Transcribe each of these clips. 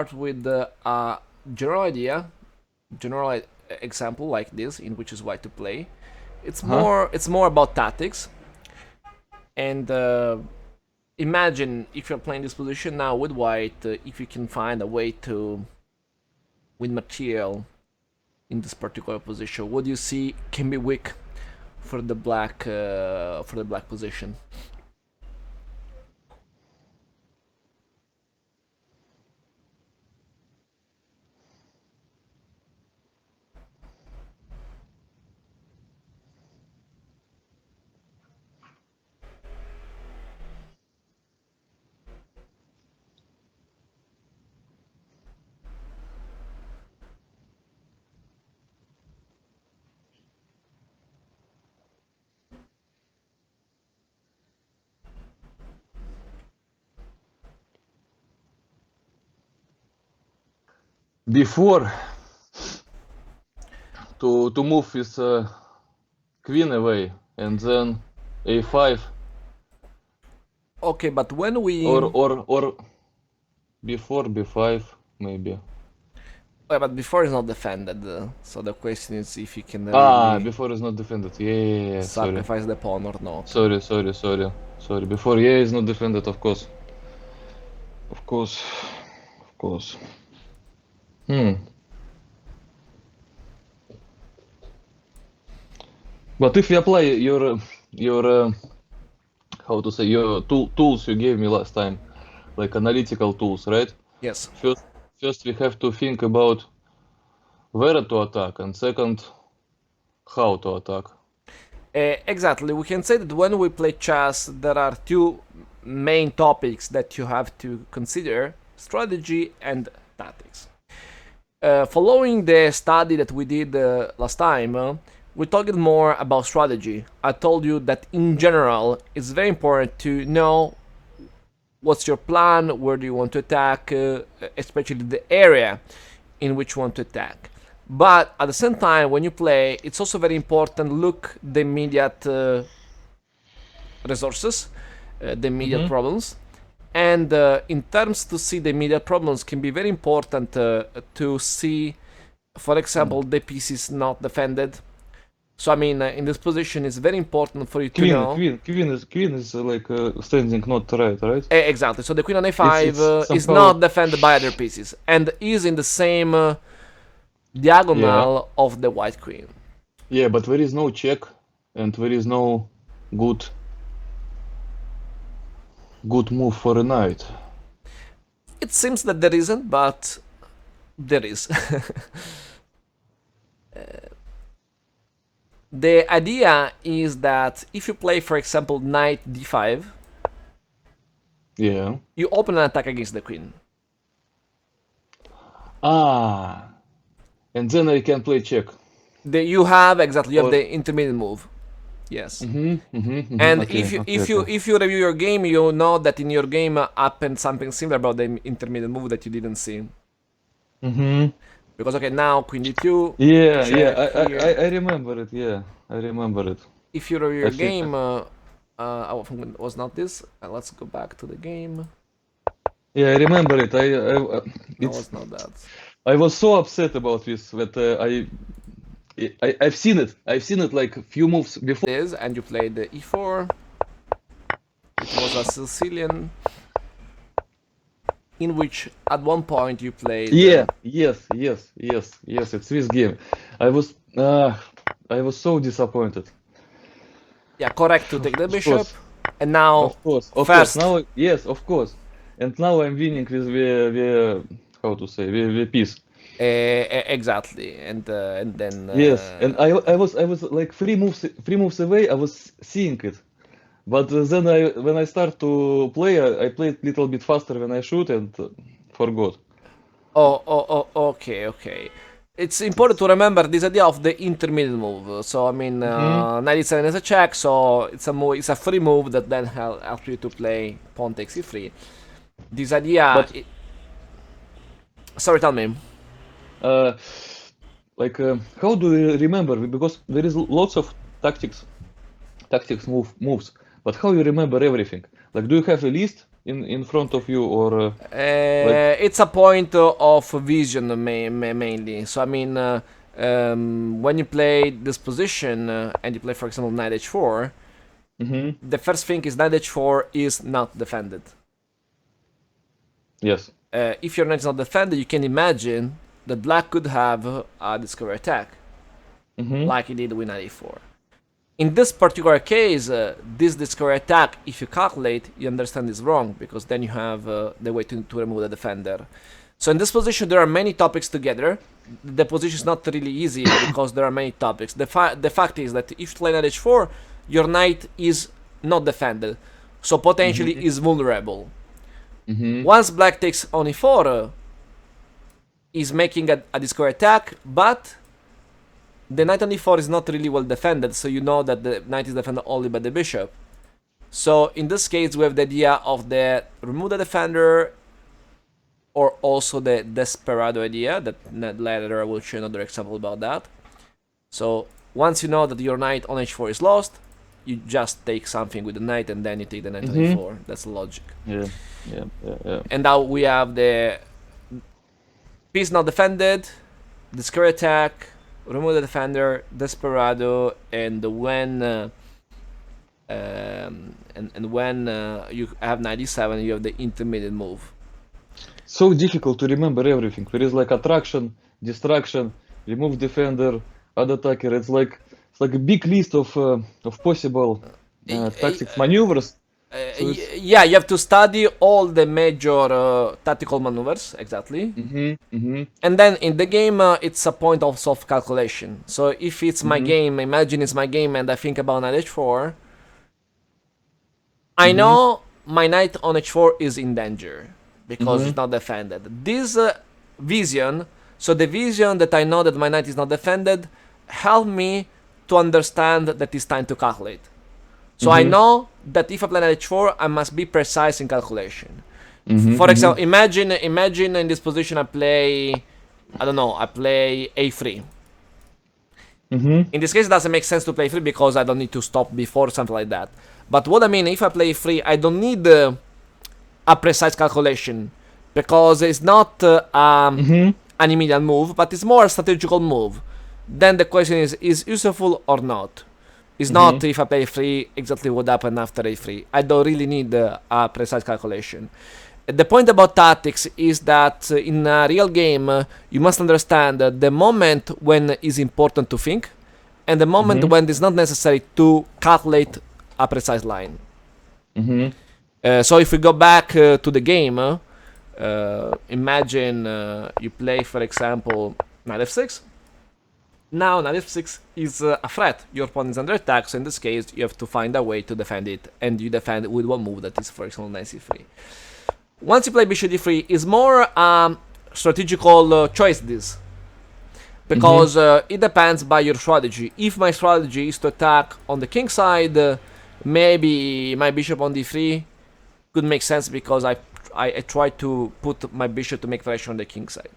start with a general idea, general example like this, in which is white to play. Huh? It's more about tactics, and imagine if you're playing this position now with white, if you can find a way to win material in this particular position. What do you see can be weak for the black position? Before to move with queen away and then a5 Okay, but when we or before b5 maybe. but before is not defended, so the question is if you can really Before is not defended. Yeah, sorry. sacrifice the pawn or not. Sorry. Before, yeah, is not defended, of course. Of course. Of course. But if you apply your how to say, your tools you gave me last time, like analytical tools, right? Yes. First we have to think about where to attack, and second, how to attack. Exactly. We can say that when we play chess, there are two main topics that you have to consider: strategy and tactics. Following the study that we did last time, we talked more about strategy. I told you that in general, it's very important to know what's your plan, where do you want to attack, especially the area in which you want to attack. But at the same time, when you play, it's also very important look the immediate resources, the immediate problems, and in terms to see the immediate problems can be very important to see, for example, the pieces not defended. So I mean, in this position, it's very important for you to know. Queen is like standing not right? Exactly. So the queen on It's a5 is somehow, not defended by other pieces and is in the same yeah, diagonal of the white queen. yeah, but there is no check, and there is no good move for a knight. It seems that there isn't, but there is. The idea is that if you play, for example, knight d5, Yeah. you open an attack against the queen. And then I can play check. You have Or the intermediate move. Yes. And okay, if you review your game, you know that in your game happened something similar about the intermediate move that you didn't see. Because okay, now queen d2, Yeah, check here. I remember it. Yeah, I remember it. If you review I your think. game, was not this. Let's go back to the game. Yeah, I remember it. No, It's. it's not that. I was so upset about this that I've seen it. I've seen it like a few moves before. This, and you played the e4. It was a Sicilian, in which at one point you played. Yeah, yes. It's this game. I was so disappointed. Yeah, correct to take the Of bishop. course, And now, of course. first. Now, yes, of course. And now I'm winning with the how to say the piece. Exactly, and then. Yes, and I was like three moves away. I was seeing it, but then when I start to play, I played a little bit faster when I shoot and forgot. Okay. It's important to remember this idea of the intermediate move. So I mean, knight e7 is a check, so it's a move. It's a free move that then helps you to play pawn takes e3. This idea. But Sorry, tell me. uh, how do you remember? Because there is lots of tactics moves. But how you remember everything? Like, do you have a list in front of you, or like? It's a point of vision mainly. So I mean, when you play this position and you play, for example, knight h4, Mm-hmm. the first thing is knight h4 is not defended. Yes. If your knight is not defended, you can imagine that black could have a discovery attack, Mm-hmm. like he did with knight e4. In this particular case, this discovery attack, if you calculate, you understand is wrong, because then you have the way to remove the defender. So in this position, there are many topics together. The position is not really easy because there are many topics. The fact is that if you play knight h4, your knight is not defended, so potentially is vulnerable. Mm-hmm. Once black takes on e4, is making a discovery attack, but the knight on e4 is not really well defended, so you know that the knight is defended only by the bishop. So in this case, we have the idea of the remove the defender, or also the desperado idea, that later I will show another example about that. So once you know that your knight on h4 is lost, you just take something with the knight, and then you take the knight on e4. That's the logic. Yeah. And now we have the piece not defended, discovery attack, remove the defender, desperado, and when you have 97, you have the intermediate move. So difficult to remember everything. There is like attraction, distraction, remove defender, add attacker. It's like a big list of possible tactics, maneuvers. So Yeah, you have to study all the major tactical maneuvers, exactly. And then in the game, it's a point of self-calculation. So if it's my game, imagine it's my game, and I think about knight h4, I know my knight on h4 is in danger because it's not defended. This vision, so the vision that I know that my knight is not defended, help me to understand that it's time to calculate. So I know that if I play knight h4, I must be precise in calculation. For example, imagine in this position I play, I don't know, I play a3. In this case, it doesn't make sense to play a3 because I don't need to stop before, something like that. But what I mean, if I play a3, I don't need a precise calculation, because it's not an immediate move, but it's more a strategical move. Then the question is useful or not? It's not if I play a3 exactly what happened after a3. I don't really need a precise calculation. The point about tactics is that in a real game, you must understand the moment when it's important to think, and the moment when it's not necessary to calculate a precise line. So if we go back to the game, imagine you play, for example, knight f6. Now knight f6 is a threat. Your opponent is under attack, so in this case you have to find a way to defend it, and you defend it with one move that is, for example, knight c3. Once you play bishop d3, is more strategical choice this, because it depends by your strategy. If my strategy is to attack on the king side, maybe my bishop on d3 could make sense because I try to put my bishop to make pressure on the king side.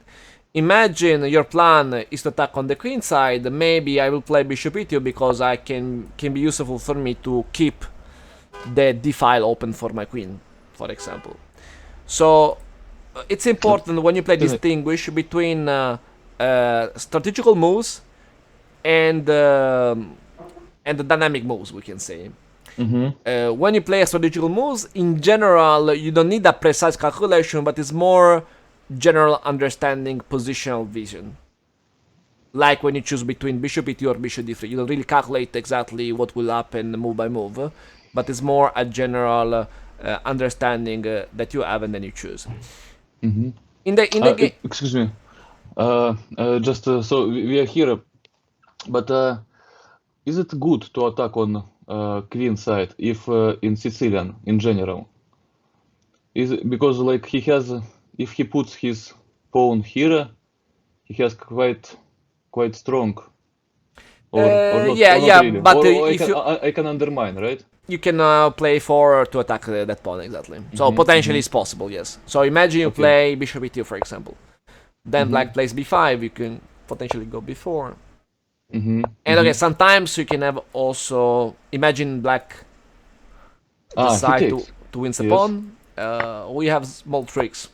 Imagine your plan is to attack on the queen side. Maybe I will play bishop e2 because I can be useful for me to keep the d file open for my queen, for example. So it's important when you play distinguish between strategical moves and the dynamic moves, we can say. When you play strategical moves, in general, you don't need a precise calculation, but it's more general understanding, positional vision. Like when you choose between bishop e2 or bishop d3, you don't really calculate exactly what will happen move by move, but it's more a general understanding that you have, and then you choose. In the game, excuse me. Just so we are here, but is it good to attack on queen side if in Sicilian in general? Is it, because like he has, if he puts his pawn here, he has quite strong. Or not, yeah, or not yeah, really. but Or if I can undermine, right? you can play 4 to attack that pawn, exactly. So potentially it's possible, yes. So imagine you play bishop e2, for example. Then black plays b5, you can potentially go b4. And okay, sometimes you can have also, imagine black decide to win the pawn, we have small tricks.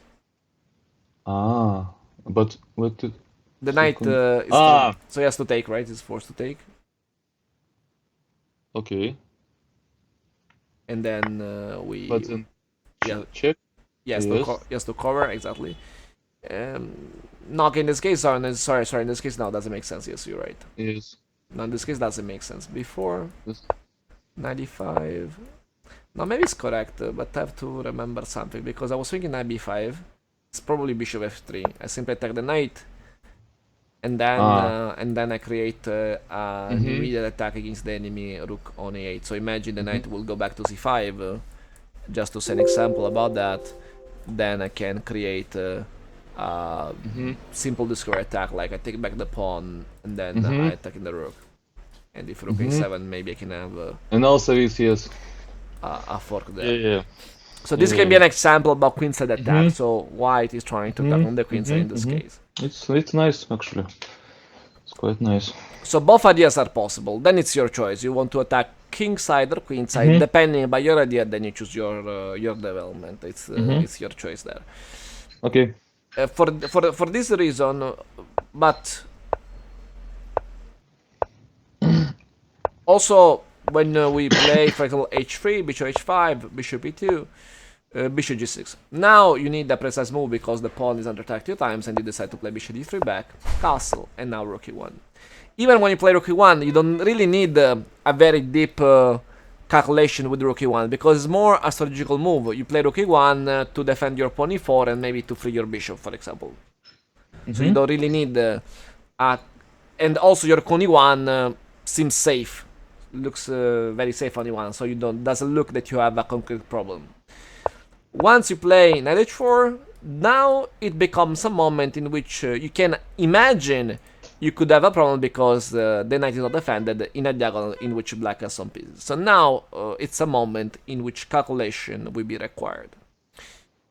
But what did The knight second? is so he has to take, right? He's forced to take, Okay. and then But then yeah, check. yes, Yes. he has to cover exactly. Knock in this case, sorry, in this case now doesn't make sense. Yes, you're right. Yes. No, in this case doesn't make sense. Before Yes. 95. No, maybe it's correct, but I have to remember something because I was thinking knight b5. It's probably bishop f3. I simply attack the knight, and then I create an immediate attack against the enemy rook on a8. So imagine the knight will go back to c5. Just to say an example about that, then I can create a simple square attack, like I take back the pawn and then I attack in the rook. And if rook a7, maybe I can have And also is yes. a fork there. Yeah. So this can be an example about queenside attack. So white is trying to attack on the queenside in this case. It's nice actually. It's quite nice. So both ideas are possible. Then it's your choice. You want to attack kingside or queenside, depending by your idea. Then you choose your development. It's your choice there. Okay. For this reason, but also when we play, for example, h3, bishop h5, bishop e2, bishop g6. Now you need a precise move because the pawn is under attack 2 times, and you decide to play bishop d3 back, castle, and now rook e1. Even when you play rook e1, you don't really need a very deep calculation with rook e1 because it's more a strategical move. You play rook e1 to defend your pawn e4 and maybe to free your bishop, for example. So you don't really need and also your pawn e1 seems safe. Looks very safe on e1, so you doesn't look that you have a concrete problem. Once you play knight h4, now it becomes a moment in which you can imagine you could have a problem because the knight is not defended in a diagonal in which black has some pieces. So now it's a moment in which calculation will be required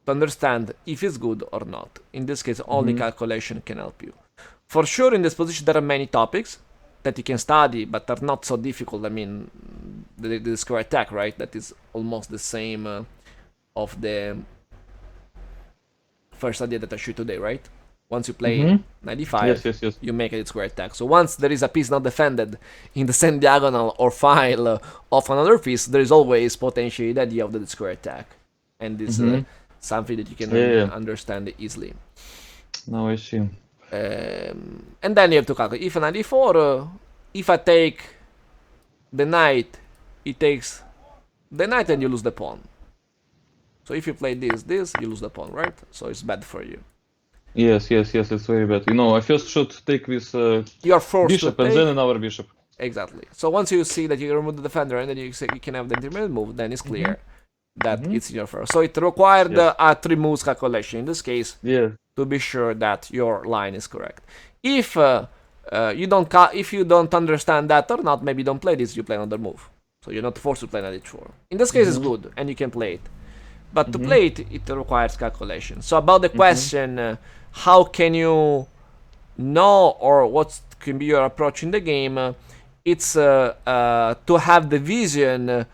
to understand if it's good or not. In this case, only calculation can help you. For sure, in this position, there are many topics that you can study, but are not so difficult. I mean, the square attack, right? That is almost the same of the first idea that I showed today, right? Once you play 95, yes. you make a square attack. So once there is a piece not defended in the same diagonal or file of another piece, there is always potentially the idea of the square attack. And this is something that you can understand easily. Now I see. And then you have to calculate. If a knight e4, if I take the knight, it takes the knight and you lose the pawn. So if you play this, you lose the pawn, right? So it's bad for you. Yes, it's very bad. You know, I first should take this You're forced bishop to and take. then another bishop. Exactly. So once you see that you remove the defender and then you say you can have the intermediate move, then it's clear that it's in your favor. So it required a 3 moves calculation in this case to be sure that your line is correct. If if you don't understand that or not, maybe don't play this. You play another move. So you're not forced to play knight h4. In this case, it's good and you can play it. But to play it, it requires calculation. So about the question, how can you know or what can be your approach in the game? It's to have the vision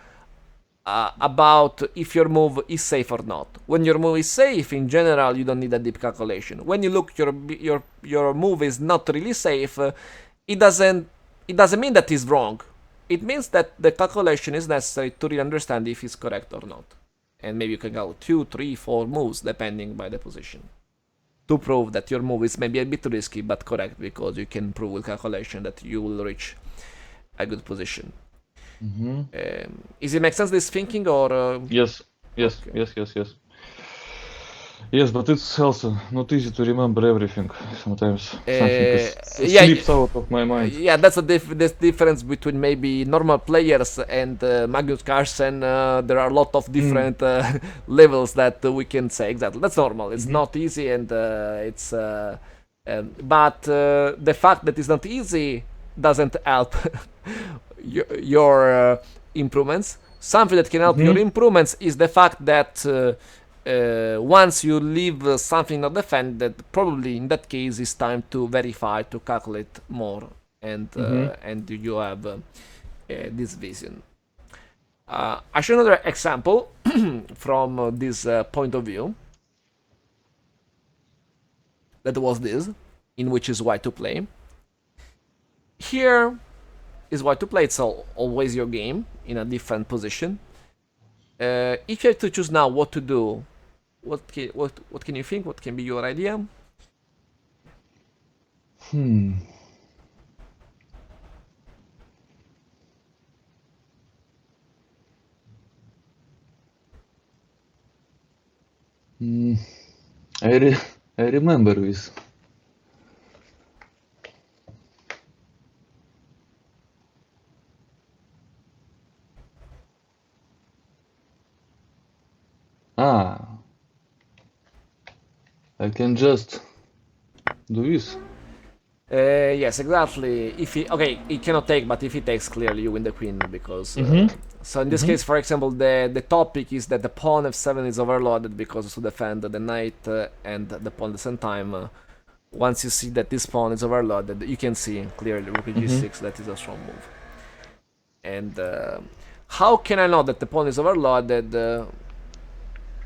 about if your move is safe or not. When your move is safe, in general, you don't need a deep calculation. When you look your move is not really safe, it doesn't mean that it's wrong. It means that the calculation is necessary to really understand if it's correct or not. And maybe you can go 2, 3, 4 moves depending by the position to prove that your move is maybe a bit risky but correct, because you can prove with calculation that you will reach a good position. Is it make sense, this thinking, or Yes. Yes, but it's also not easy to remember everything. Sometimes something slips out of my mind. Yeah, that's the difference between maybe normal players and Magnus Carlsen. There are a lot of different levels that we can say. Exactly, that's normal. It's not easy, and it's but the fact that it's not easy doesn't help your improvements. Something that can help your improvements is the fact that once you leave something not defended, probably in that case it's time to verify, to calculate more, and you have this vision. I show another example from this point of view. That was this, in which is white to play. Here is white to play. It's always your game in a different position. If you have to choose now what to do, what can you think? What can be your idea? Hmm. Mm, I re I remember this. Ah, I can just do this. Yes, exactly. If he okay, he cannot take, but if he takes, clearly you win the queen because. So in this case, for example, the topic is that the pawn f7 is overloaded because to defend the knight and the pawn at the same time. Once you see that this pawn is overloaded, you can see clearly rook g6. That is a strong move. And how can I know that the pawn is overloaded?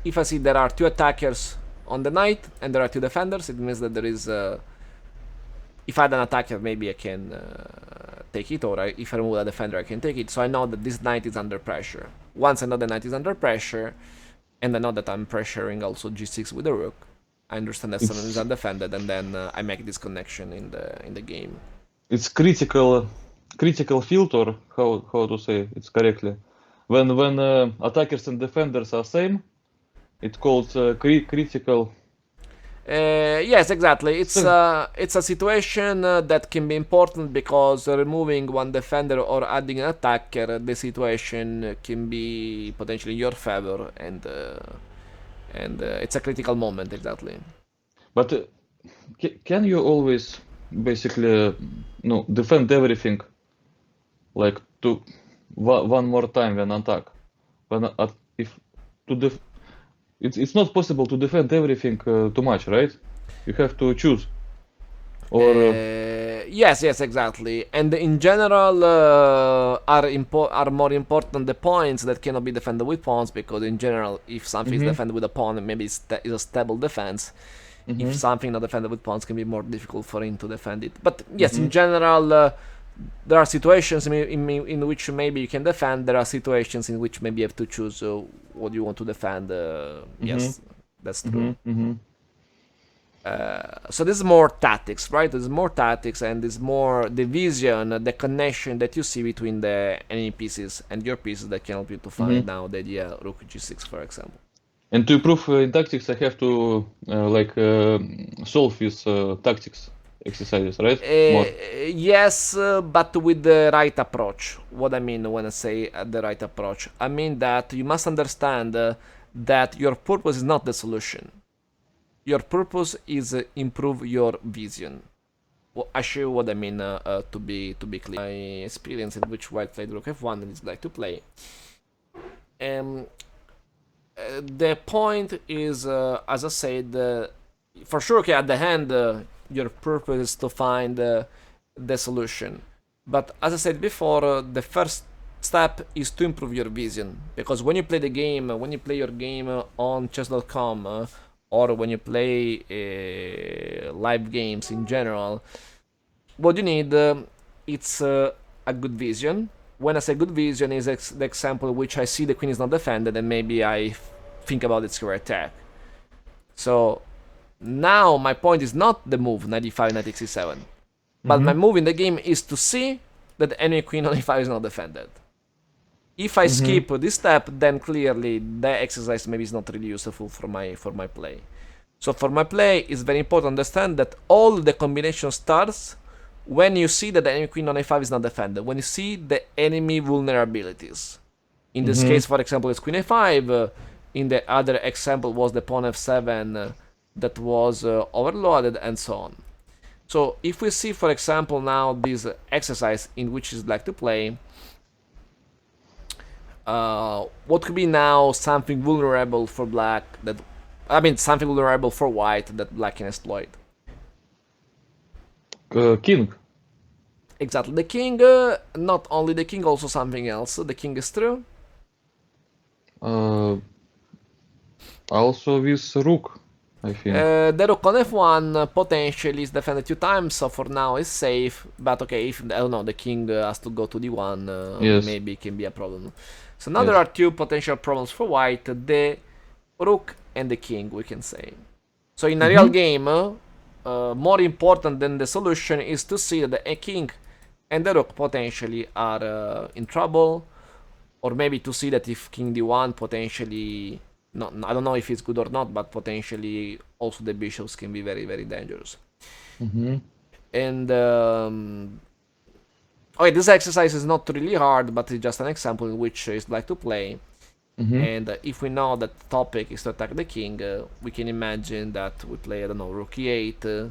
If I see there are two attackers on the knight and there are two defenders, it means that there is. If I had an attacker, maybe I can take it, or if I remove a defender, I can take it. So I know that this knight is under pressure. Once I know the knight is under pressure, and I know that I'm pressuring also g6 with the rook, I understand that someone is undefended, and then I make this connection in the game. It's critical field, or how to say it's correctly. When attackers and defenders are same, it's called critical. Yes, exactly. It's a situation that can be important because removing one defender or adding an attacker, the situation can be potentially in your favor, and it's a critical moment, exactly. But can you always basically no defend everything like to one more time when attack when if to def it's not possible to defend everything too much, right? You have to choose or Yes, yes, exactly. And in general, are more important the points that cannot be defended with pawns, because in general, if something is defended with a pawn, maybe it's a stable defense. If something not defended with pawns, can be more difficult for him to defend it. But yes, in general, there are situations in which maybe you can defend. There are situations in which maybe you have to choose what you want to defend. Yes, that's true. So this is more tactics, right? There's more tactics, and there's more the vision, the connection that you see between the enemy pieces and your pieces that can help you to find now the idea rook g6, for example. and to improve in tactics I have to solve these tactics exercises, right? More. Yes, but with the right approach. What I mean when I say the right approach, I mean that you must understand that your purpose is not the solution. Your purpose is improve your vision. Well, I show you what I mean to be clear. My experience in which white played rook f1 and is like to play. The point is, as I said, for sure, okay, at the end, your purpose is to find the solution. But as I said before, the first step is to improve your vision. Because when you play the game, when you play your game on chess.com, or when you play live games in general, what you need it's a good vision. When I say good vision, is the example which I see the queen is not defended, and maybe I think about its square attack. So now my point is not the move knight e5, knight e7, but my move in the game is to see that the enemy queen on e5 is not defended. If I skip this step, then clearly the exercise maybe is not really useful for my play. So for my play, it's very important to understand that all the combination starts when you see that the enemy queen on a5 is not defended, when you see the enemy vulnerabilities. In this case, for example, it's queen a5. In the other example was the pawn f7 that was overloaded, and so on. So if we see, for example, now this exercise in which is black to play, what could be now something vulnerable for black that, I mean, something vulnerable for white that black can exploit? King. Exactly, the king, not only the king, also something else. The king is true. Also with rook, I think. The rook on f1 potentially is defended 2 times, so for now it's safe. But okay, if I don't know, the king has to go to d1, Yes. maybe it can be a problem. So now Yes. there are 2 potential problems for white: the rook and the king, we can say. So in a real game, more important than the solution is to see that the king and the rook potentially are in trouble, or maybe to see that if king d1 potentially, not, I don't know if it's good or not, but potentially also the bishops can be very very dangerous. And okay, this exercise is not really hard, but it's just an example in which it's like to play. And if we know that the topic is to attack the king, we can imagine that we play, I don't know, rook e8,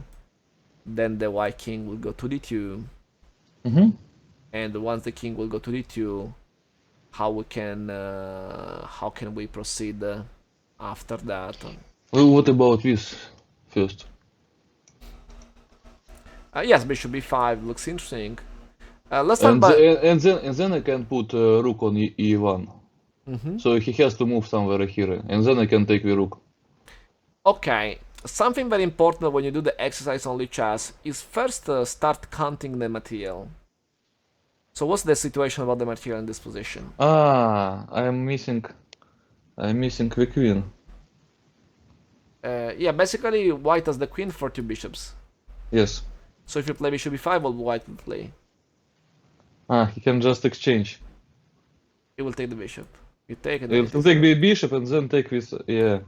then the white king will go to d2, and once the king will go to d2, how can we proceed after that? Well, what about this first? Yes, bishop b5 looks interesting. Let's talk And about. then I can put rook on e1. So he has to move somewhere here, and then I can take the rook. Okay, something very important when you do the exercise on chess is first start counting the material. So what's the situation about the material in this position? I'm missing the queen. Yeah, basically white has the queen for 2 bishops. Yes. So if you play bishop b5, what white will play? He can just exchange. He will take the bishop. You take and then He'll take the bishop and then take this. Yeah.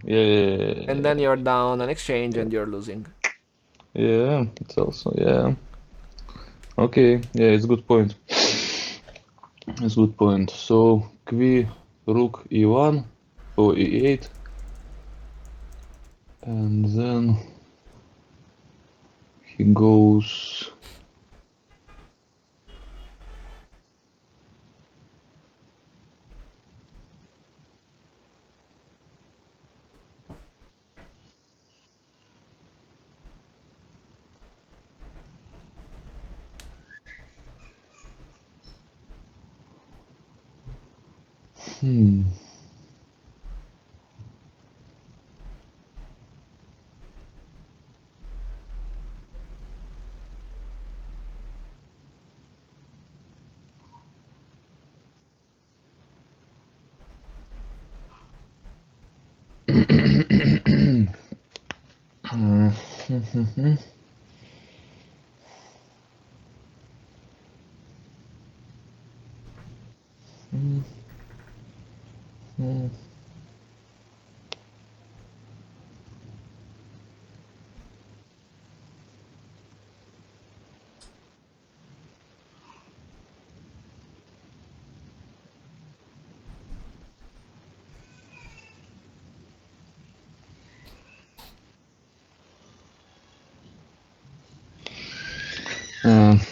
And then you're down an exchange and you're losing. Yeah, it's also, yeah. Okay, yeah, it's a good point. It's a good point. So, rook e1 or e8. And then he goes.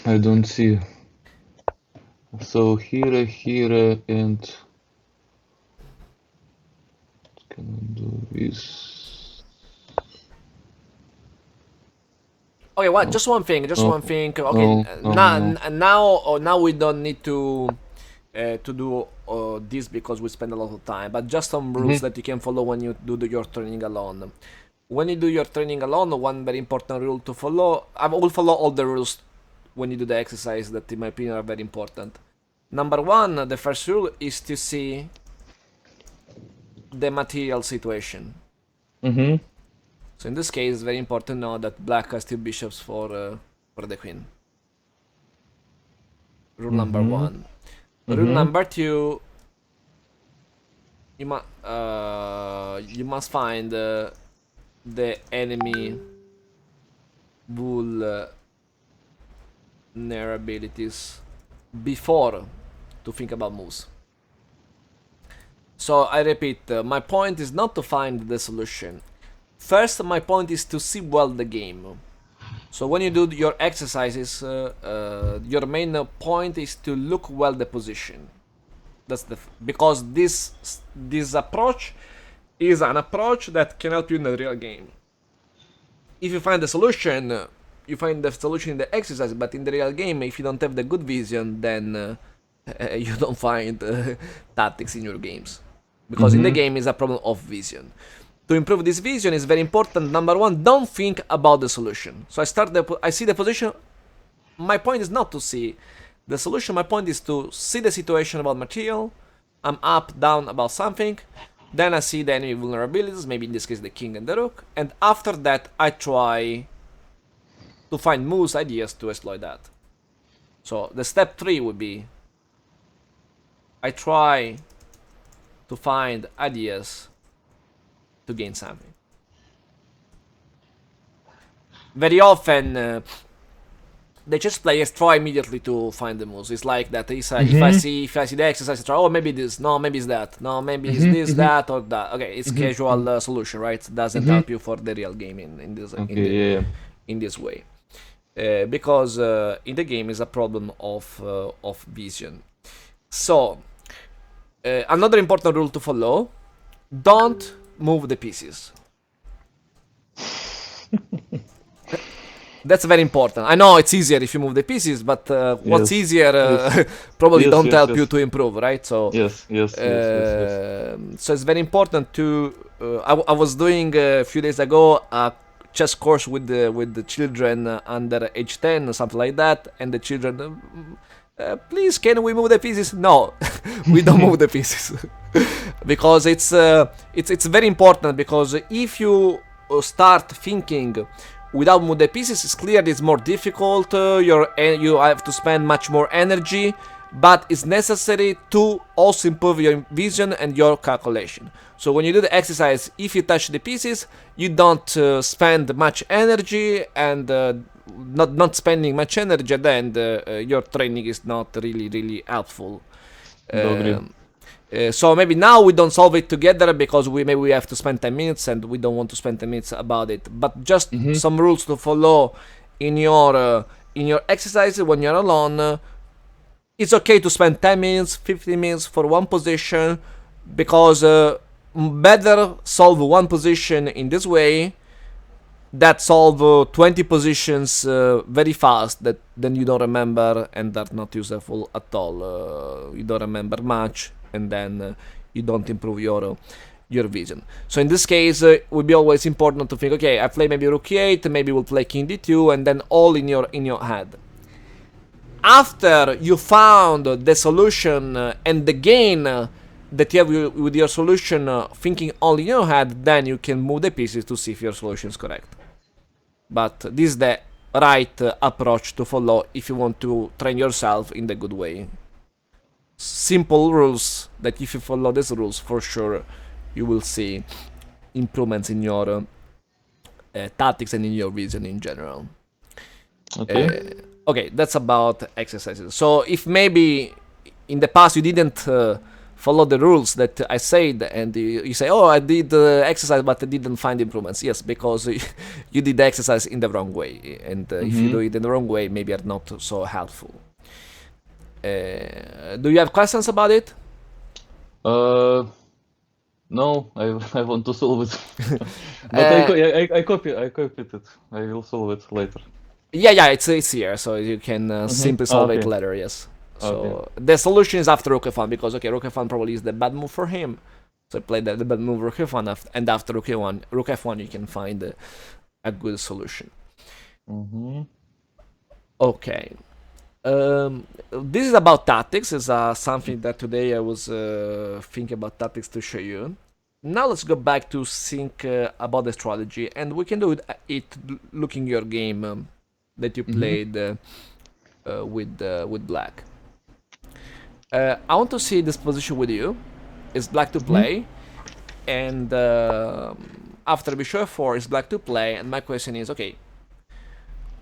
I don't see. So here, and can I do this? Okay, what? Just one thing. Okay, now we don't need to do this because we spend a lot of time. But just some rules that you can follow when you do your training alone. When you do your training alone, one very important rule to follow. I will follow all the rules when you do the exercise that, in my opinion, are very important. Number one, the first rule is to see the material situation. So in this case, it's very important to know that black has 2 bishops for the queen. Rule number one. Rule number two, you must find the enemy vulnerabilities before to think about moves. So I repeat, my point is not to find the solution. First, my point is to see well the game. So when you do your exercises, your main point is to look well the position. That's because this approach is an approach that can help you in the real game. If you find the solution, you find the solution in the exercise, but in the real game, if you don't have the good vision, then you don't find tactics in your games. because in the game is a problem of vision. To improve this vision is very important. Number one, don't think about the solution. So I see the position. My point is not to see the solution. My point is to see the situation about material. I'm up, down about something. Then I see the enemy vulnerabilities, maybe in this case the king and the rook. And after that, I try to find moves, ideas to exploit that. So the step 3 would be I try to find ideas to gain something. Very often, the chess players try immediately to find the moves. It's like that. If I see the exercise, I try. Oh, maybe this. No, maybe it's that. No, maybe it's this, that, or that. Okay, it's casual solution, right? It doesn't help you for the real game in this in this way, because in the game is a problem of vision. So another important rule to follow: don't move the pieces. That's very important. I know it's easier if you move the pieces, but what's easier probably don't help you to improve, right? So yes. So it's very important to. I was doing a few days ago a chess course with the children under age 10 or something like that, and the children. Please, can we move the pieces? No, we don't move the pieces because it's very important, because if you start thinking without move the pieces, it's clear it's more difficult. You have to spend much more energy, but it's necessary to also improve your vision and your calculation. So when you do the exercise, if you touch the pieces, you don't spend much energy, and not spending much energy, then your training is not really helpful. So maybe now we don't solve it together because maybe we have to spend 10 minutes and we don't want to spend 10 minutes about it. But just some rules to follow in your exercise when you're alone. It's okay to spend 10 minutes, 15 minutes for one position, because better solve one position in this way that solve 20 positions very fast that then you don't remember and are not useful at all. You don't remember much, and then you don't improve your vision. So in this case, it would be always important to think, okay, I play maybe rook e8, maybe we'll play king d2, and then all in your head. After you found the solution and the gain that you have with your solution, thinking all in your head, then you can move the pieces to see if your solution is correct. But this is the right approach to follow if you want to train yourself in the good way. Simple rules that if you follow these rules, for sure you will see improvements in your tactics and in your vision in general. Okay, that's about exercises. So if maybe in the past you didn't follow the rules that I said, and you say, oh, I did exercise but I didn't find improvements. Yes, because you did the exercise in the wrong way, and if you do it in the wrong way, maybe are not so helpful. Do you have questions about it? No, I want to solve it. But I copied it. I will solve it later. Yeah, it's here, so you can simply solve it later. Yes. So the solution is after rook f1, because rook f1 probably is the bad move for him. So play the bad move rook f1, and after rook f1 you can find a good solution. Okay. This is about tactics. It's something that today I was thinking about tactics to show you. Now let's go back to think about the strategy, and we can do it looking your game that you played with black. I want to see this position with you. It's black to play, and after bishop f4 is black to play, and my question is, okay,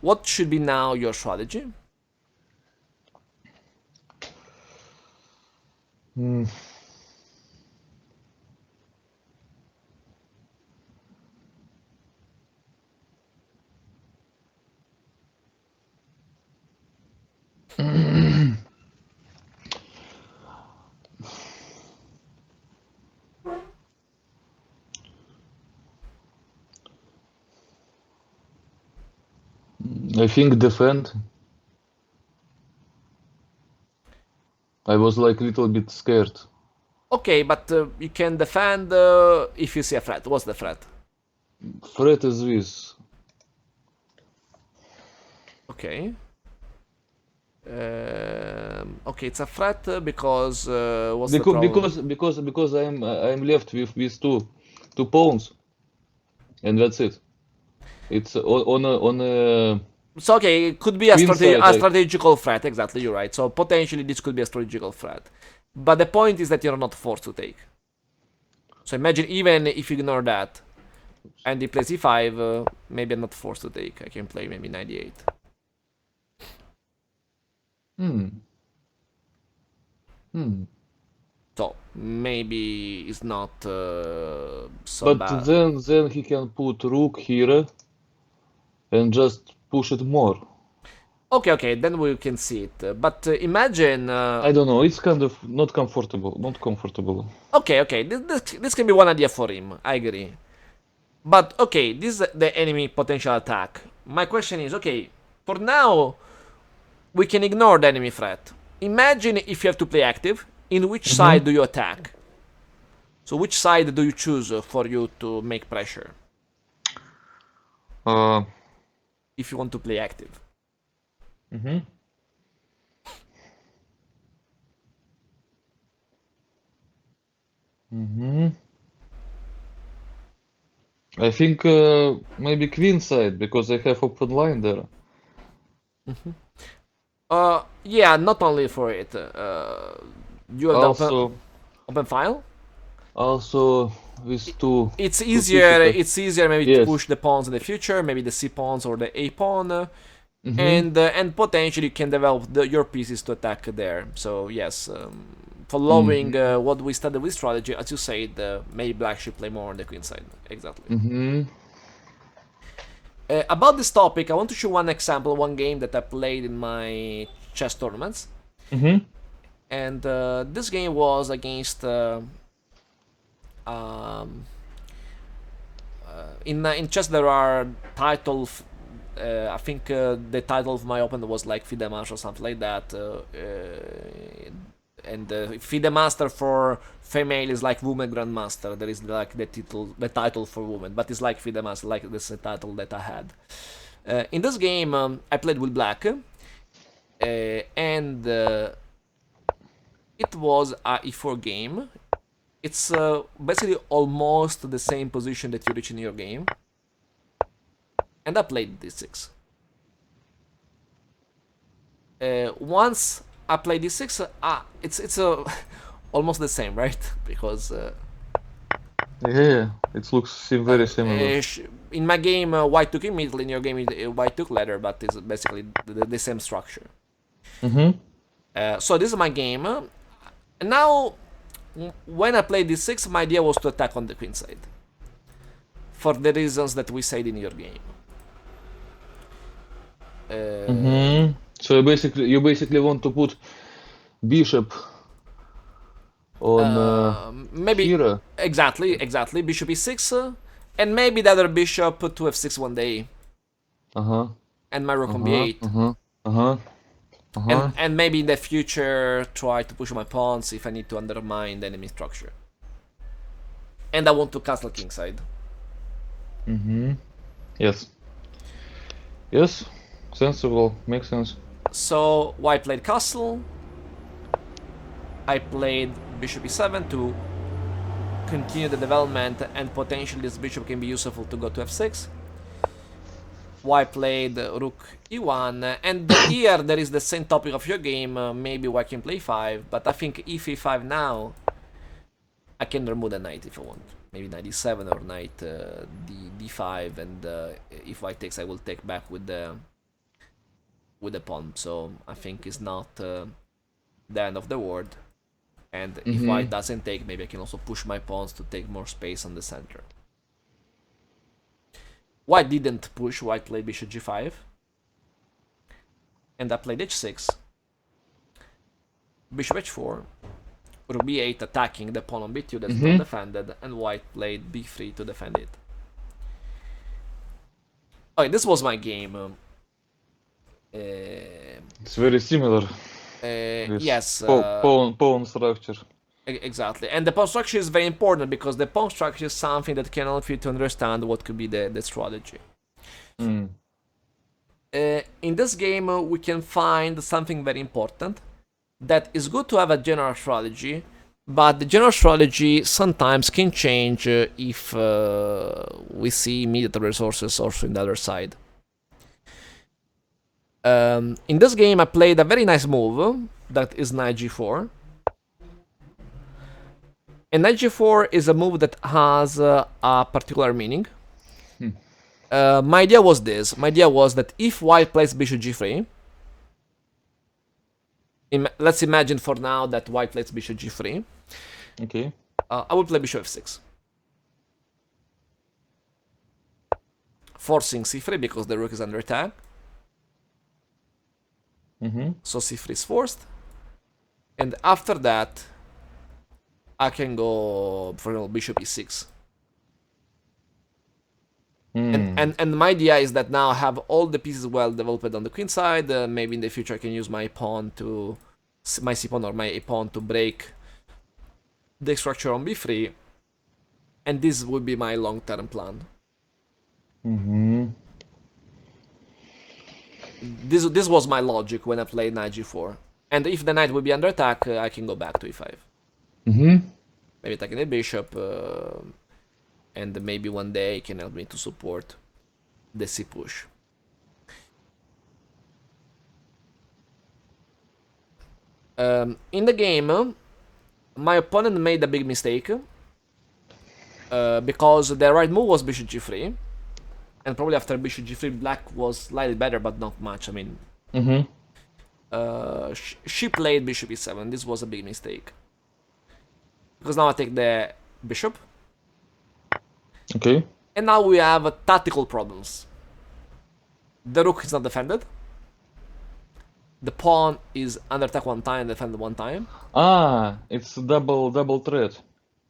what should be now your strategy? I think defend. I was like a little bit scared Okay, but you can defend if you see a threat. What's the threat? Threat is this. Okay. Okay, it's a threat because what's the problem? Because I'm left with two pawns, and that's it. It's on a So okay, it could be a, queen side. a strategical threat. Exactly, you're right. So potentially this could be a strategical threat, but the point is that you're not forced to take. So imagine even if you ignore that, and he plays e5, maybe I'm not forced to take. I can play maybe 98. Hmm. Hmm. So maybe it's not so But bad. then he can put rook here and just push it more. Okay, then we can see it. But imagine. I don't know. It's kind of not comfortable. Not comfortable. Okay, this can be one idea for him. I agree. But okay, this is the enemy potential attack. My question is, okay, for now we can ignore the enemy threat. Imagine if you have to play active. In which Mm-hmm. side do you attack? So which side do you choose for you to make pressure Uh. if you want to play active? Mm-hmm. Mm-hmm. I think maybe queen side because I have open line there. Yeah, not only for it. You have the Also, open file. also with It's two easier. pieces. It's easier maybe to Yes. push the pawns in the future, maybe the c pawns or the a pawn, Mm-hmm. and potentially you can develop your pieces to attack there. So yes, following Mm-hmm. what we studied with strategy, as you said, maybe black should play more on the queen side. Exactly. Mm-hmm. About this topic, I want to show one example, one game that I played in my chess tournaments, Mm-hmm. and this game was against. Um, in chess there are titles. I think the title of my opponent was like FIDE Master or something like that. And FIDE Master for female is like Woman Grandmaster. There is like the title for woman, but it's like FIDE Master, like this title that I had. In this game, I played with black, and it was a e4 game. It's basically almost the same position that you reach in your game, and I played d6. Once I play d6, it's almost the same, right? Because Yeah, it looks very similar. in my game white took immediately, in your game white took later, but it's basically the same structure. Mm-hmm. So this is my game. And now, when I play d6, my idea was to attack on the queen side, for the reasons that we said in your game. Mm-hmm. So you basically want to put bishop on Maybe here. exactly bishop e6, and maybe the other bishop to f6 one day, Uh-huh. and my rook on Uh-huh. b8, Uh-huh. Uh-huh. Uh-huh. and maybe in the future try to push my pawns if I need to undermine the enemy structure. And I want to castle kingside. Mm-hmm. Yes. Yes. Sensible. Makes sense. So white played castle. I played bishop e7 to continue the development, and potentially this bishop can be useful to go to f6. White played rook e1, and here there is the same topic of your game. Maybe white can play 5, but I think if e5 now, I can remove the knight if I want. Maybe knight e7 or knight d5, and if white takes, I will take back with the pawn. So I think it's not the end of the world. And if Mm-hmm. white doesn't take, maybe I can also push my pawns to take more space on the center. White didn't push, white played bishop g5. And I played h6. Bishop h4. Rook b8 attacking the pawn on b2 that's not defended, and white played b3 to defend it. Okay, this was my game. It's very similar. This Yes, pawn structure. Exactly. And the pawn structure is very important because the pawn structure is something that can help you to understand what could be the strategy. Mm. In this game, we can find something very important. That is good to have a general strategy, but the general strategy sometimes can change if we see immediate resources also in the other side. In this game, I played a very nice move that is knight g4. And knight g4 is a move that has a particular meaning. Hmm. My idea was this. My idea was that if white plays bishop g3, let's imagine for now that white plays bishop g3. Okay. I will play bishop f6. Forcing c3 because the rook is under attack. Mm-hmm. So c3 is forced. And after that, I can go, for example, bishop e6. And my idea is that now I have all the pieces well developed on the queen side. Maybe in the future I can use my pawn to, my c pawn or my a pawn to break the structure on b3. And this would be my long-term plan. Mm-hmm. This was my logic when I played knight g4. And if the knight will be under attack, I can go back to e5. Mm-hmm. Maybe attacking the bishop, and maybe one day it can help me to support the c push. In the game, my opponent made a big mistake because the right move was bishop g3, and probably after bishop g3, black was slightly better, but not much. I mean, she played bishop e7. This was a big mistake because now I take the bishop. Okay. And now we have tactical problems. The rook is not defended. The pawn is under attack one time, defended one time. Ah, it's double threat.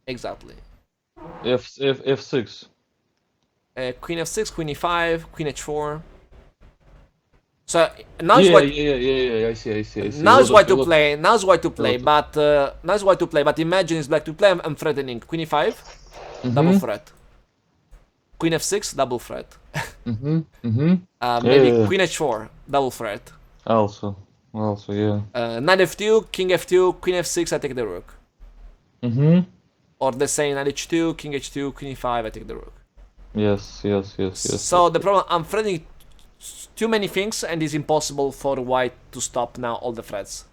Exactly. F6. Queen f6, queen e5, queen h4. So now is white. Yeah. I see. Now is white to play. Now is white to play. But imagine it's black to play. I'm threatening queen e5, double threat. Queen f6, double threat. Maybe queen h4, double threat. Also, yeah. Knight f2, king f2, queen f6, I take the rook. Or the same knight h2, king h2, queen e5, I take the rook. Yes. So the problem, I'm threatening too many things, and it's impossible for white to stop now all the threats.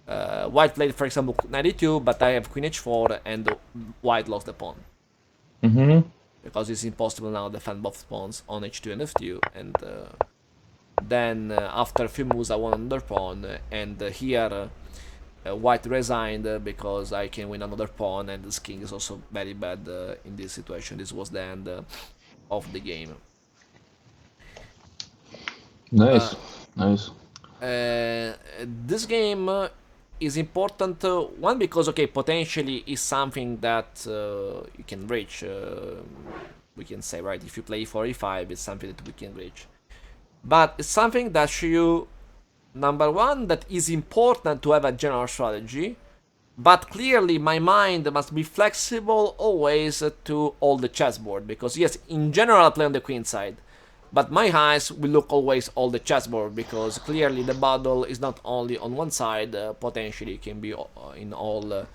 White played, for example, knight e2, but I have queen h4, and white lost the pawn. Because it's impossible now to defend both pawns on h2 and f2, and then after a few moves I won another pawn, and here white resigned because I can win another pawn, and this king is also very bad in this situation. This was the end of the game. Nice. This game is important, one because potentially is something that you can reach. We can say, right, if you play e4 e5, it's something that we can reach. But it's something that shows you, number one, that is important to have a general strategy, but clearly my mind must be flexible always to all the chessboard, because yes, in general I play on the queen side, but my eyes will look always all the chessboard, because clearly the battle is not only on one side, potentially it can be in all the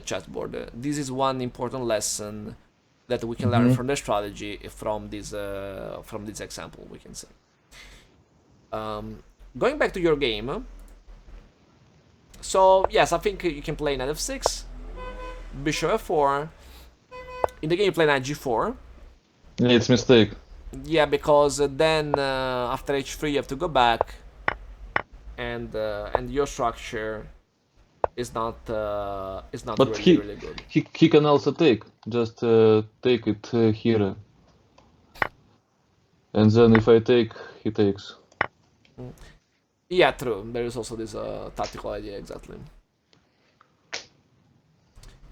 chessboard. This is one important lesson that we can learn from the strategy from this example, we can say. Going back to your game, so yes, I think you can play knight f6, bishop f4. In the game you play knight g4. Yeah, it's mistake. Yeah, because then after h3 you have to go back, and your structure is not But really good. He can also take. Just take it here. And then if I take, he takes. Yeah, true. There is also this tactical idea, exactly.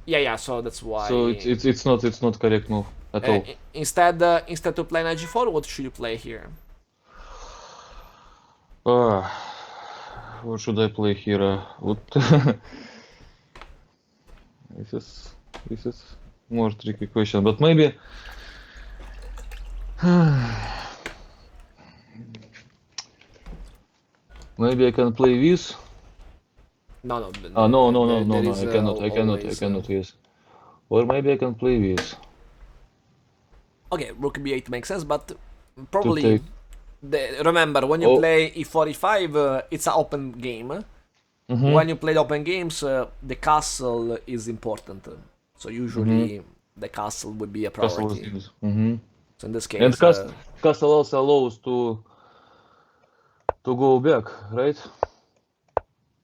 Yeah. So that's why. So it's not correct move at all. Instead to play knight g4, what should you play here? What should I play here? This is more tricky question, but maybe maybe I can play this. No, no, No, there is I always. cannot, yes. Or maybe I can play this Okay, rook b8 makes sense, but to probably take. remember when you Oh, play e45, it's an open game. mm-hmm, When you play open games, the castle is important. So mm-hmm. usually the castle would be a Castle is priority. this. Mm-hmm. So in this And case, castle also allows to go back, right?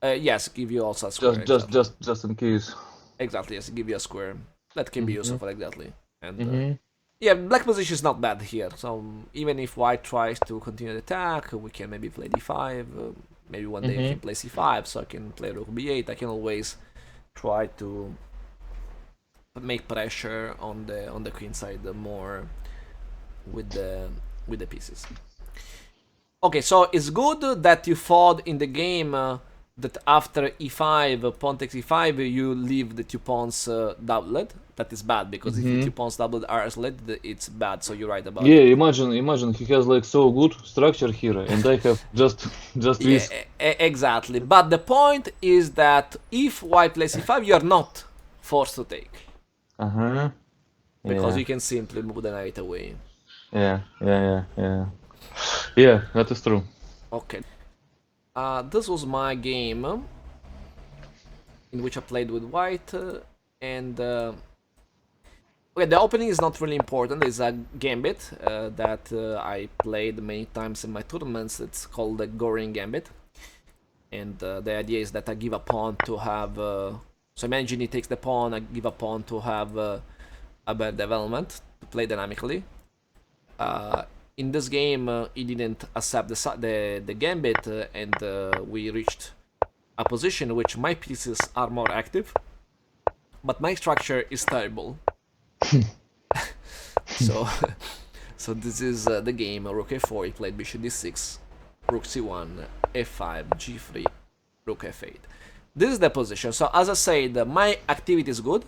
yes, give you also a square, exactly. Just in case. Exactly, yes, give you a square. That can be Mm-hmm, useful, exactly. And mm-hmm, yeah, black position is not bad here. So even if white tries to continue the attack, we can maybe play d5. Maybe one day we mm-hmm, can play c5, so I can play rook b8. I can always try to make pressure on the queen side more with the pieces. Okay, so it's good that you thought in the game that after e5, pawn takes e5, you leave the two pawns doublet. That is bad because if the mm-hmm. two pawns doublet are isolated, it's bad. So you're right about Yeah, it. imagine he has like so good structure here, and I have just Yeah, this. exactly. But the point is that if white plays e5, you are not forced to take Uh-huh. because Yeah, you can simply move the knight away. yeah. Yeah, that is true. Okay. This was my game in which I played with white, and okay, the opening is not really important. It's a gambit that I played many times in my tournaments. It's called the Goring Gambit, and the idea is that I give a pawn to have. So imagine he takes the pawn. I give a pawn to have a better development to play dynamically. In this game, he didn't accept the gambit, and we reached a position in which my pieces are more active, but my structure is terrible. So, so this is the game. Rook a4. He played bishop d6, rook c1, f5, g3, rook f8. This is the position. So as I said, my activity is good.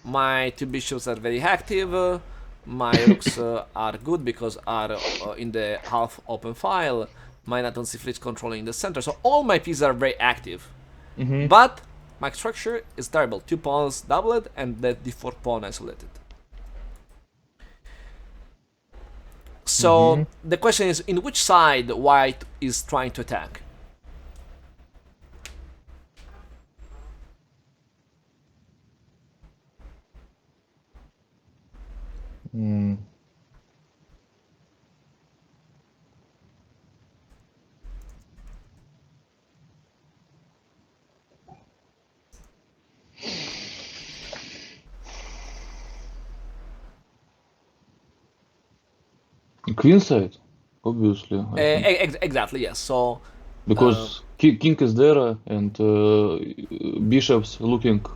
My two bishops are very active. My rooks are good because are in the half open file. My knight on c3 is controlling the center. So all my pieces are very active. Mm-hmm. But my structure is terrible. Two pawns doubled and the d4 pawn isolated. So the question is, in which side white is trying to attack? Mm. Queen side, obviously, I think. Exactly, yes. So Because king is there and bishops looking to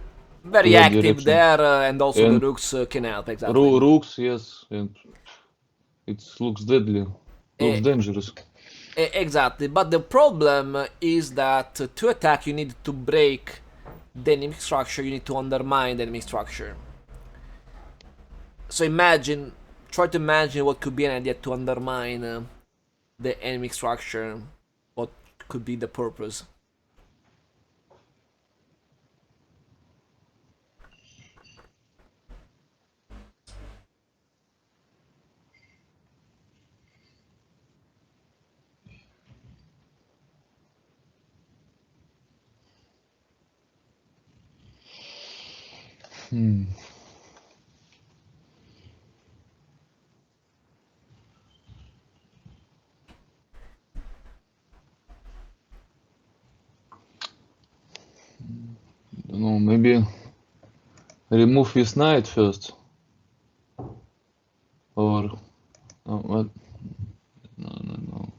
very that active direction. there, and also the And rooks can help, exactly. rooks, yes, and it looks deadly, looks Eh, dangerous. exactly, but the problem is that to attack you need to break the enemy structure, you need to undermine the enemy structure. So try to imagine what could be an idea to undermine the enemy structure. What could be the purpose? Hmm. Don't know, maybe remove this knight first, or what? No.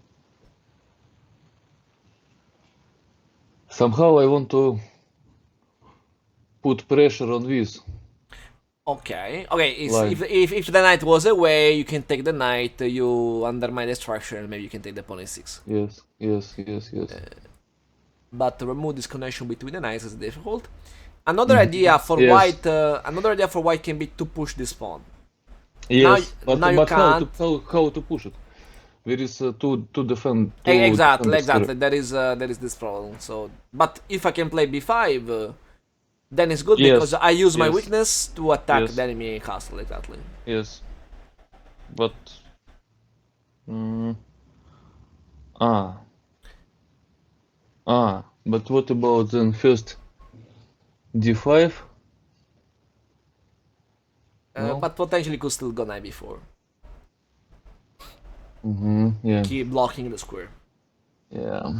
Somehow I want to put pressure on this. Okay, Line. if the knight was away, you can take the knight, you undermine the structure, and maybe you can take the pawn e6. Yes. But to remove this connection between the knights is difficult. Another idea for Yes. white, can be to push this pawn. Yes, but now you can't. how to push it? There is two Exactly, defenders here. there is this problem. So, but if I can play b5, then it's good because Yes, I use my yes, weakness to attack the yes, enemy castle. Exactly. yes. But mm, ah but what about then first d5? No. But potentially could still go knight b4. Yeah. Keep blocking the square. Yeah.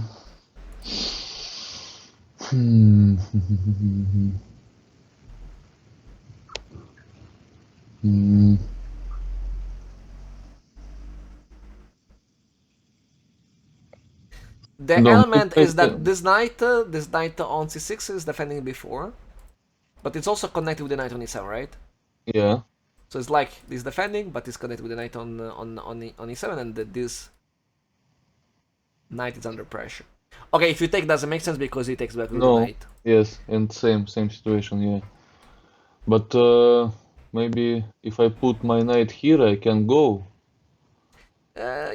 Hmm. Hmm. The No, element is that this knight on c6 is defending b4, but it's also connected with the knight on e7, right? yeah. So it's like this defending, but it's connected with the knight on e7, and this knight is under pressure. Okay, if you take, doesn't make sense because he takes back with the No. knight. Yes, and same situation, yeah. But maybe if I put my knight here, I can go.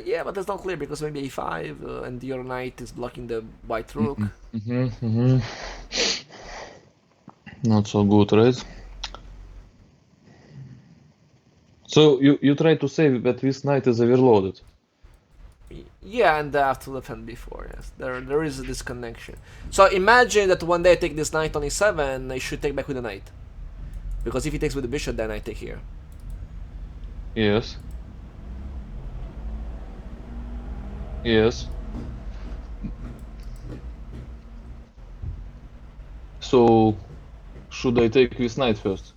Yeah, but that's not clear because maybe e5 and your knight is blocking the white rook. Not so good, right? So you try to say that this knight is overloaded. Yeah, and I have to defend before. Yes, there is this connection. So imagine that one day I take this knight on e7, I should take back with the knight, because if he takes with the bishop, then I take here. Yes. Yes. So should I take this knight first?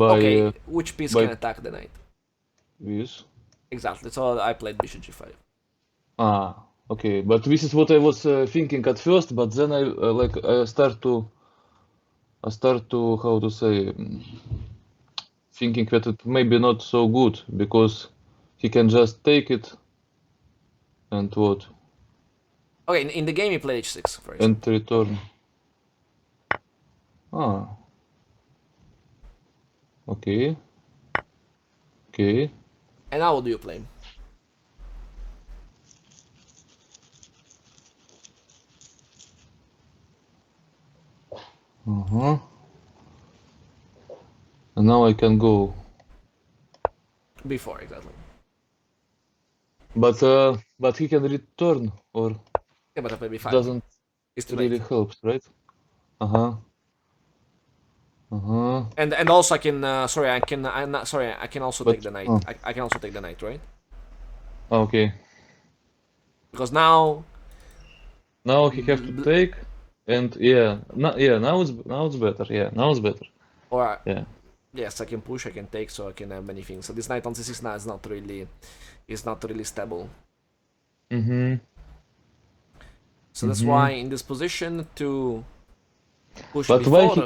Okay, which piece by can attack the knight? this? Exactly. So I played bishop g5. Ah, okay. But this is what I was thinking at first, but then I start to how to say thinking that it may be not so good because he can just take it and what Okay, in the game he played h6 for and example. return. Ah, okay, okay. And now what do you play? Uh-huh. And now I can go. Before, exactly. But he can return or Yeah, but I play b5. doesn't It's too late. really help, right? Uh-huh. Uh-huh. And also I can sorry I can I'm not sorry I can also But take the knight. I can also take the knight, right? okay. Because now Now he have to take and yeah, now it's better. Yeah, now it's better. or Yeah. yes, I can push, I can take, so I can have many things. So this knight on c6 now is not really stable. Mm-hmm. So that's why in this position to push But why before.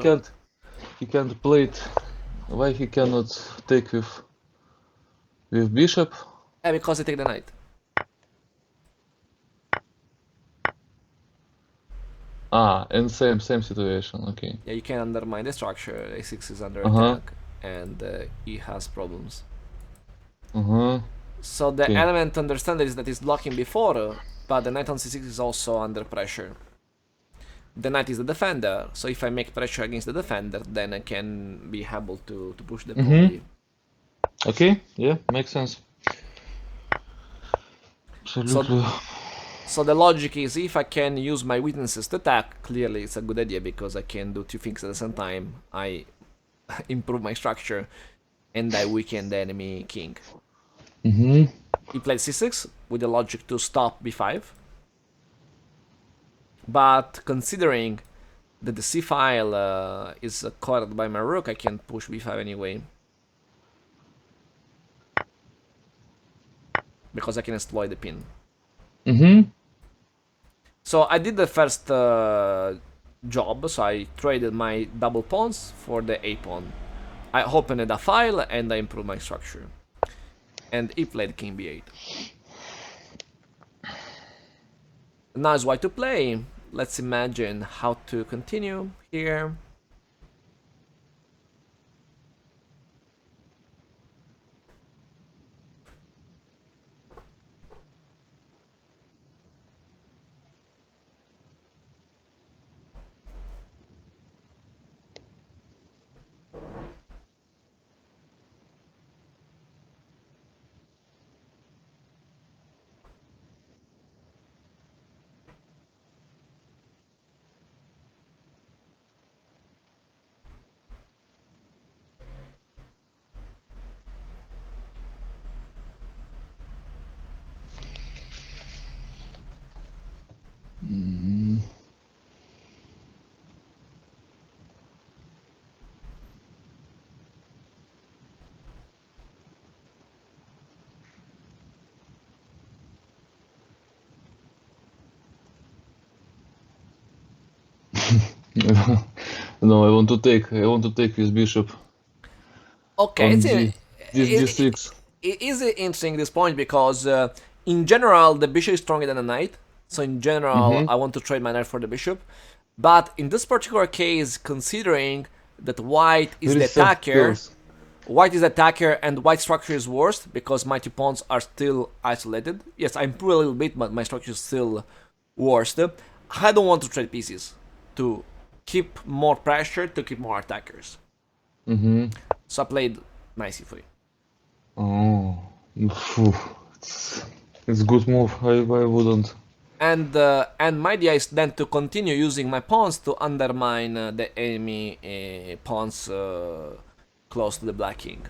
he can't play it? Why he cannot take with bishop? Because I take the knight. Ah, and same situation. Okay. Yeah, you can undermine the structure. a6 is under Uh-huh. attack, and he has problems. Uh-huh. So the Okay. element to understand is that it's blocking before, but the knight on c6 is also under pressure. The knight is the defender, so if I make pressure against the defender, then I can be able to push the pawn. Okay, yeah, makes sense. Absolutely. So the logic is, if I can use my weaknesses to attack, clearly it's a good idea because I can do two things at the same time. I improve my structure, and I weaken the enemy king. He played c6 with the logic to stop b5. But considering that the c file is covered by my rook, I can push b5 anyway. Because I can exploit the pin. So I did the first job, so I traded my double pawns for the a pawn. I opened a file and I improved my structure. And he played king b8. Now is white to play. Let's imagine how to continue here. No, I want to take his bishop Okay, on it's this d6. it is interesting this point because in general the bishop is stronger than the knight. So in general, I want to trade my knight for the bishop. But in this particular case, considering that white is the attacker, and white structure is worst because my two pawns are still isolated. Yes, I improve a little bit, but my structure is still worst. I don't want to trade pieces to keep more pressure, to keep more attackers. So I played nice e3. Oh, phew. It's good move. I wouldn't. And my idea is then to continue using my pawns to undermine the enemy pawns close to the black king.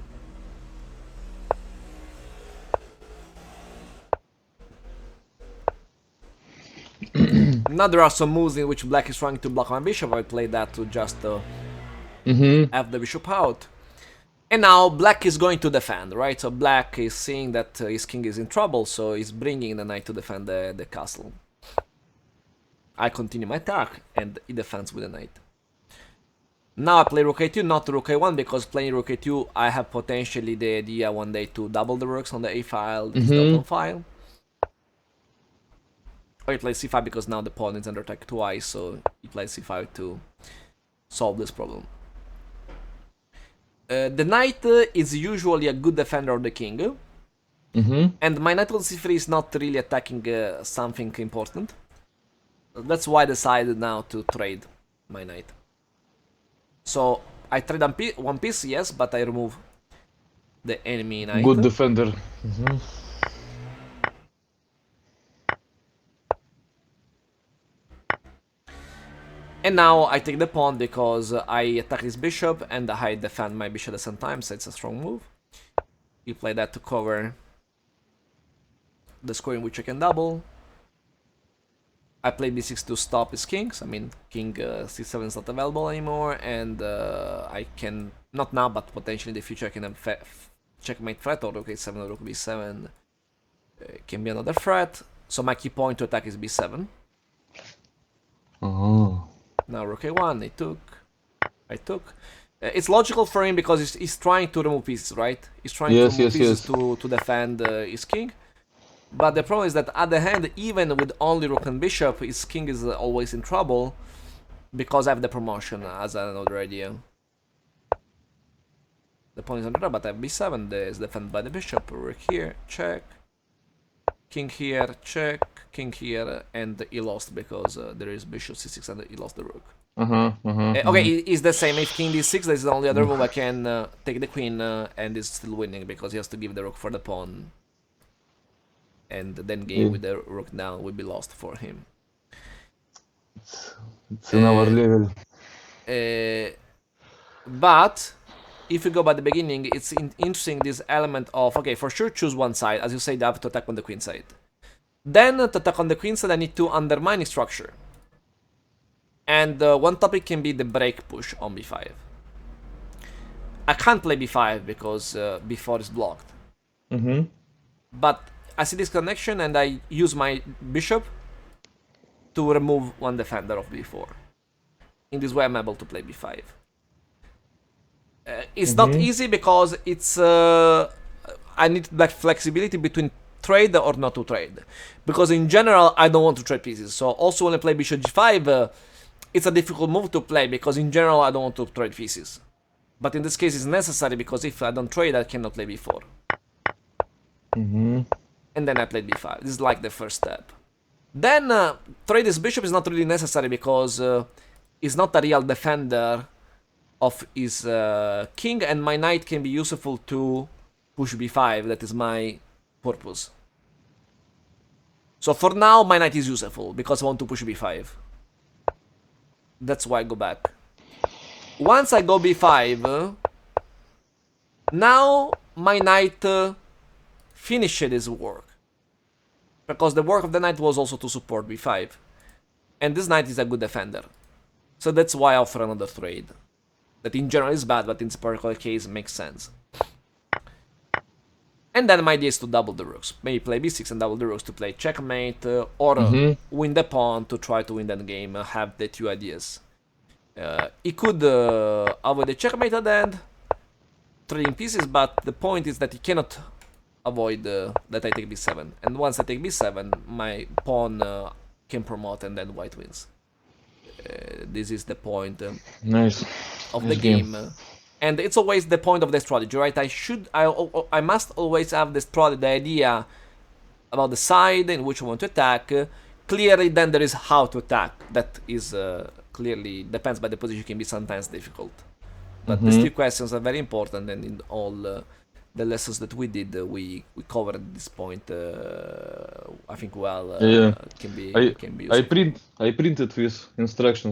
Now there are some moves in which black is trying to block my bishop. I play that to just have the bishop out. And now black is going to defend, right? So black is seeing that his king is in trouble, so he's bringing the knight to defend the castle. I continue my attack, and he defends with the knight. Now I play rook a2, not rook a1, because playing rook a2, I have potentially the idea one day to double the rooks on the a file, this is the open file. Or he plays c5 because now the pawn is under attack twice, so he plays c5 to solve this problem. The knight is usually a good defender of the king, and my knight on c3 is not really attacking something important. That's why I decided now to trade my knight. So I trade one piece, yes, but I remove the enemy knight. Good defender. And now I take the pawn because I attack his bishop and I defend my bishop at the same time, so it's a strong move. You play that to cover the square in which I can double. I play b6 to stop his kings. I mean, king c7 is not available anymore, and I can, not now, but potentially in the future, I can have checkmate threat, or rook a7 or rook b7 can be another threat. So my key point to attack is b7. Oh. Now rook a1, I took. It's logical for him because he's trying to remove pieces, right? He's trying to remove pieces to defend his king. But the problem is that at the end, even with only rook and bishop, his king is always in trouble because I have the promotion as another idea. The pawn is under, but I have b7, that is defended by the bishop. Rook here, check. King here, check. King here, and he lost because there is bishop c6 and he lost the rook. Okay, it's the same. If king d6, that is the only other move I can take the queen and is still winning because he has to give the rook for the pawn. And then game with the rook down will be lost for him. It's another level. But if you go by the beginning, it's interesting this element of, okay, for sure choose one side, as you say, I have to attack on the queen side. Then to attack on the queen side, I need to undermine his structure. And one topic can be the break push on b5. I can't play b5 because b4 is blocked. But I see this connection and I use my bishop to remove one defender of b4. In this way I'm able to play b5. It's not easy because it's I need like flexibility between trade or not to trade. Because in general I don't want to trade pieces. So also when I play bishop g5 it's a difficult move to play because in general I don't want to trade pieces. But in this case it's necessary because if I don't trade I cannot play b4. And then I played b5. This is like the first step. Then trade this bishop is not really necessary because he's not a real defender of his king, and my knight can be useful to push b5. That is my purpose. So for now my knight is useful because I want to push b5. That's why I go back. Once I go b5, now my knight finished his work. Because the work of the knight was also to support b5. And this knight is a good defender. So that's why I offer another trade. That in general is bad, but in this particular case makes sense. And then my idea is to double the rooks. Maybe play b6 and double the rooks to play checkmate, or win the pawn to try to win that game. Have the two ideas. He could avoid the checkmate at the end, trading pieces, but the point is that he cannot avoid that I take b7. And once I take b7, my pawn can promote and then white wins. This is the point Nice. of the Nice game. game. And it's always the point of the strategy, right? I must always have the strategy, the idea about the side in which I want to attack. Clearly, then there is how to attack. That is clearly depends by the position, can be sometimes difficult. But these 3 questions are very important, and in all the lessons that we did, we covered this point. I think well. Yeah. Can be I useful. I printed with instructions.